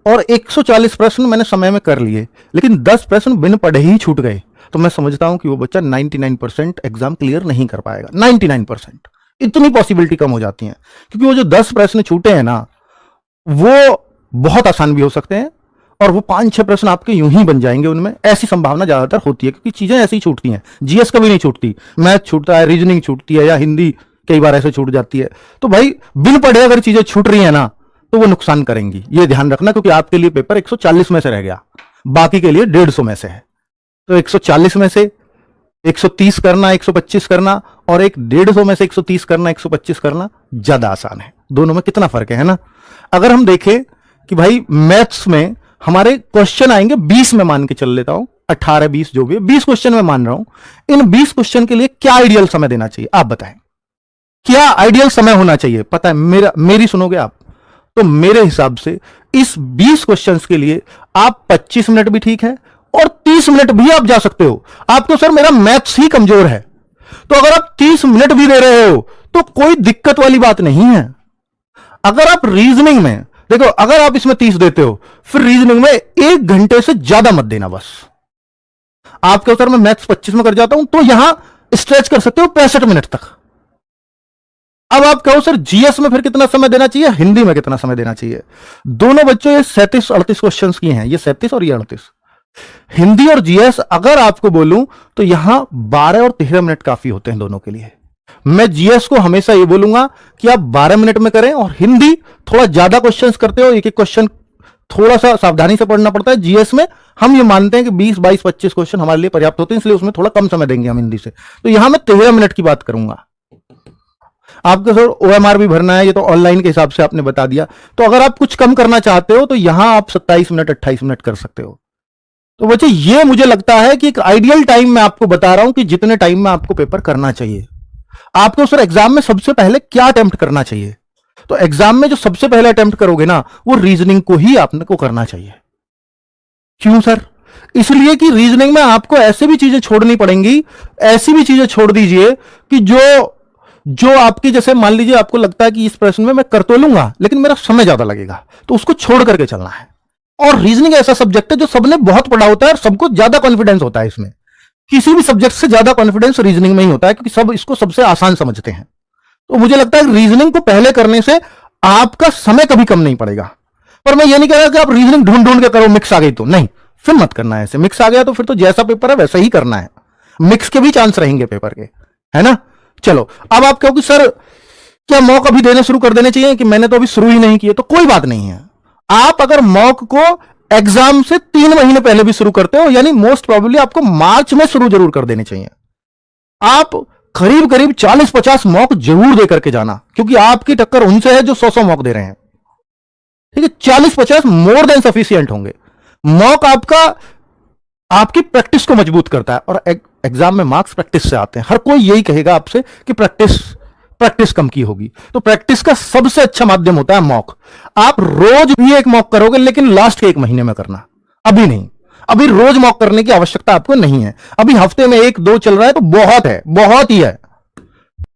और 140 प्रश्न मैंने समय में कर लिए, लेकिन 10 प्रश्न बिन पढ़े ही छूट गए, तो मैं समझता हूं कि वो बच्चा 99% एग्जाम क्लियर नहीं कर पाएगा। 99%, इतनी पॉसिबिलिटी कम हो जाती है, क्योंकि वो जो 10 प्रश्न छूटे हैं ना, वो बहुत आसान भी हो सकते हैं और वो 5-6 प्रश्न आपके यूं ही बन जाएंगे उनमें, ऐसी संभावना ज्यादातर होती है, क्योंकि चीजें ऐसी ही छूटती हैं। जीएस कभी नहीं छूटती, मैथ छूटता है, रीजनिंग छूटती है, या हिंदी कई बार ऐसे छूट जाती है। तो भाई बिन पढ़े अगर चीजें छूट रही है ना, तो वो नुकसान करेंगी, ये ध्यान रखना, क्योंकि आपके लिए पेपर 140 में से रह गया, बाकी के लिए 150 में से है। तो 140 में से 130 करना, 125 करना, और एक 150 में से 130 करना, 125 करना ज्यादा आसान है। दोनों में कितना फर्क है ना। अगर हम देखें कि भाई मैथ्स में हमारे क्वेश्चन आएंगे 20 में, मान के चल लेता हूं, 18-20 जो भी है, 20 क्वेश्चन में मान रहा हूं। इन 20 क्वेश्चन के लिए क्या आइडियल समय देना चाहिए, आप बताएं, क्या आइडियल समय होना चाहिए? पता है मेरी सुनोगे आप, तो मेरे हिसाब से इस 20 क्वेश्चंस के लिए आप 25 मिनट भी ठीक है और 30 मिनट भी आप जा सकते हो। आपको सर मेरा मैथ्स ही कमजोर है, तो अगर आप 30 मिनट भी दे रहे हो तो कोई दिक्कत वाली बात नहीं है। अगर आप रीजनिंग में देखो, अगर आप इसमें 30 देते हो, फिर रीजनिंग में 1 घंटे से ज्यादा मत देना। बस आपके सर मैं मैथ्स 25 में कर जाता हूं, तो यहां स्ट्रेच कर सकते हो 65 मिनट तक। अब आप कहो सर जीएस में फिर कितना समय देना चाहिए, हिंदी में कितना समय देना चाहिए? दोनों बच्चों ये 37-38 क्वेश्चन किए हैं, ये 37 और ये 38। हिंदी और जीएस अगर आपको बोलूं तो यहां 12 और 13 मिनट काफी होते हैं दोनों के लिए। मैं जीएस को हमेशा ये बोलूंगा कि आप 12 मिनट में करें, और हिंदी थोड़ा ज्यादा क्वेश्चंस करते हो, एक एक क्वेश्चन थोड़ा सा सावधानी से पढ़ना पड़ता है। जीएस में हम ये मानते हैं कि 20, 22, 25 क्वेश्चन हमारे लिए पर्याप्त होते हैं, इसलिए उसमें थोड़ा कम समय देंगे हम हिंदी से। तो यहां मैं 13 मिनट की बात करूंगा। आपको सर ओएमआर भी भरना है, ये तो ऑनलाइन के हिसाब से आपने बता दिया। तो अगर आप कुछ कम करना चाहते हो तो यहां आप 27 मिनट 28 मिनट कर सकते हो। तो बच्चे ये मुझे लगता है कि एक आइडियल टाइम मैं आपको बता रहा हूं कि जितने टाइम में आपको पेपर करना चाहिए। आपको सर एग्जाम में सबसे पहले क्या अटेम्प्ट करना चाहिए? तो एग्जाम में जो सबसे पहले अटेम्प्ट करोगे ना, वो रीजनिंग को ही आपको करना चाहिए। क्यों सर? इसलिए कि रीजनिंग में आपको ऐसे भी चीजें छोड़नी पड़ेंगी, ऐसी भी चीजें छोड़ दीजिए कि जो आपकी, जैसे मान लीजिए आपको लगता है कि इस प्रश्न में मैं कर तो लूंगा लेकिन मेरा समय ज्यादा लगेगा, तो उसको छोड़ करके चलना है। और रीजनिंग ऐसा सब्जेक्ट है जो सबने बहुत पढ़ा होता है और सबको ज्यादा कॉन्फिडेंस होता है इसमें। किसी भी सब्जेक्ट से ज्यादा कॉन्फिडेंस रीजनिंग में ही होता है, क्योंकि सब इसको सबसे आसान समझते हैं। तो मुझे लगता है रीजनिंग को पहले करने से आपका समय कभी कम नहीं पड़ेगा। पर मैं ये नहीं कह रहा कि आप रीजनिंग ढूंढ ढूंढ के करो, मिक्स आ गई तो नहीं, फिर मत करना है ऐसे। मिक्स आ गया तो फिर तो जैसा पेपर है वैसा ही करना है, मिक्स के भी चांस रहेंगे पेपर के, है ना। चलो अब आप कहो कि सर क्या मॉक अभी देने शुरू कर देने चाहिए, कि मैंने तो अभी शुरू ही नहीं किए। तो कोई बात नहीं है, आप अगर मॉक को एग्जाम से 3 महीने पहले भी शुरू करते हो, यानी मोस्ट प्रोबेबली आपको मार्च में शुरू जरूर कर देने चाहिए। आप करीब करीब 40-50 मॉक जरूर दे करके जाना, क्योंकि आपकी टक्कर उनसे है जो 100 मॉक दे रहे हैं। ठीक है, 40-50 मोर देन सफिशिएंट होंगे। मॉक आपकी प्रैक्टिस को मजबूत करता है, और एग्जाम में मार्क्स प्रैक्टिस से आते हैं। हर कोई यही कहेगा आपसे कि प्रैक्टिस कम की होगी, तो प्रैक्टिस का सबसे अच्छा माध्यम होता है मॉक। आप रोज भी एक मॉक करोगे, लेकिन लास्ट के 1 महीने में करना, अभी नहीं। अभी रोज मॉक करने की आवश्यकता आपको नहीं है। अभी हफ्ते में 1-2 चल रहा है तो बहुत है, बहुत ही है।